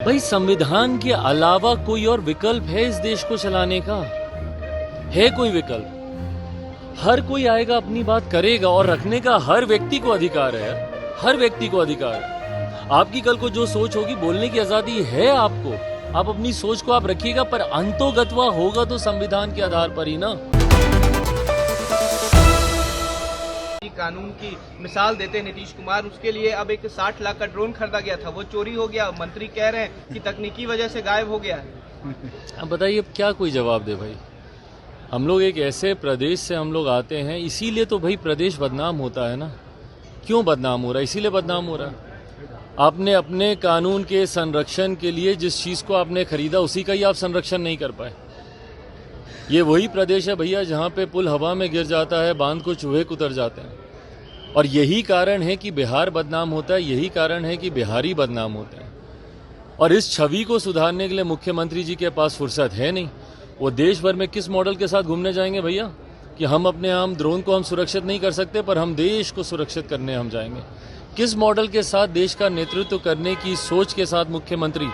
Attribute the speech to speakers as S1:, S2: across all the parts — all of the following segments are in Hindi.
S1: भाई संविधान के अलावा कोई और विकल्प है इस देश को चलाने का? है कोई विकल्प? हर कोई आएगा, अपनी बात करेगा, और रखने का हर व्यक्ति को अधिकार है यार, हर व्यक्ति को अधिकार है। आपकी कल को जो सोच होगी, बोलने की आजादी है आपको, आप अपनी सोच को आप रखिएगा, पर अंतोगत्वा होगा तो संविधान के आधार पर ही ना।
S2: कानून की मिसाल देते हैं नीतीश कुमार, उसके लिए अब एक 60 लाख का ड्रोन खरीदा गया था, वो चोरी हो गया। मंत्री कह रहे हैं कि तकनीकी वजह से गायब हो गया है।
S1: अब बताइए, अब क्या कोई जवाब दे भाई? हम लोग एक ऐसे प्रदेश से हम लोग आते हैं, इसीलिए तो भाई प्रदेश बदनाम होता है ना। क्यों बदनाम हो रहा है? इसीलिए बदनाम हो रहा है। आपने अपने कानून के संरक्षण के लिए जिस चीज को आपने खरीदा, उसी का ही आप संरक्षण नहीं कर पाए। ये वही प्रदेश है भैया जहां पे पुल हवा में गिर जाता है, बांध को चूहे कुतर जाते हैं। और यही कारण है कि बिहार बदनाम होता है, यही कारण है कि बिहारी बदनाम होते हैं। और इस छवि को सुधारने के लिए मुख्यमंत्री जी के पास फुर्सत है नहीं। वो देश भर में किस मॉडल के साथ घूमने जाएंगे भैया कि हम अपने हम ड्रोन को हम सुरक्षित नहीं कर सकते, पर हम देश को सुरक्षित करने हम जाएंगे? किस मॉडल के साथ देश का नेतृत्व करने की सोच के साथ मुख्यमंत्री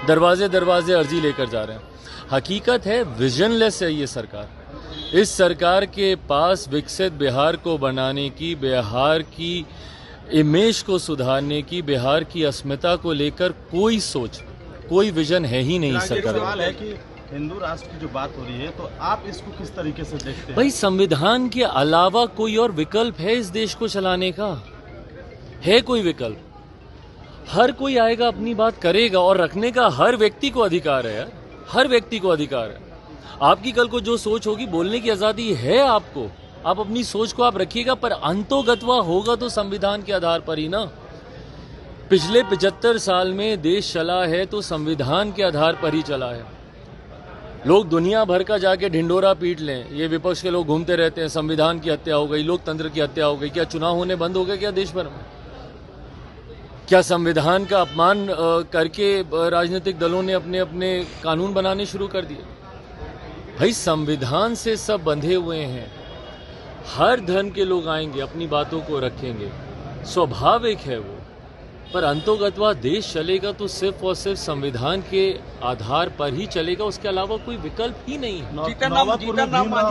S1: दरवाजे दरवाजे अर्जी लेकर जा रहे हैं? हकीकत है विजनलेस है ये सरकार। इस सरकार के पास विकसित बिहार को बनाने की, बिहार की इमेज को सुधारने की, बिहार की अस्मिता को लेकर कोई सोच, कोई विजन है ही नहीं सरकार।
S3: सवाल है कि हिंदू राष्ट्र की जो बात हो रही है, तो आप इसको किस तरीके से देखते हैं?
S1: भाई संविधान के अलावा कोई और विकल्प है इस देश को चलाने का? है कोई विकल्प? हर कोई आएगा, अपनी बात करेगा, और रखने का हर व्यक्ति को अधिकार है यार, हर व्यक्ति को अधिकार है। आपकी कल को जो सोच होगी, बोलने की आजादी है आपको, आप अपनी सोच को आप रखिएगा, पर अंतोगत्वा होगा तो संविधान के आधार पर ही ना। पिछले 75 साल में देश चला है तो संविधान के आधार पर ही चला है। लोग दुनिया भर का जाके ढिंडोरा पीट लें, ये विपक्ष के लोग घूमते रहते हैं, संविधान की हत्या हो गई, लोकतंत्र की हत्या हो गई। क्या चुनाव होने बंद हो गए क्या देश भर में? क्या संविधान का अपमान करके राजनीतिक दलों ने अपने अपने कानून बनाने शुरू कर दिए? भाई संविधान से सब बंधे हुए हैं। हर धर्म के लोग आएंगे, अपनी बातों को रखेंगे, स्वाभाविक है वो, पर अंतोगत्वा देश चलेगा तो सिर्फ और सिर्फ संविधान के आधार पर ही चलेगा, उसके अलावा कोई विकल्प ही नहीं है।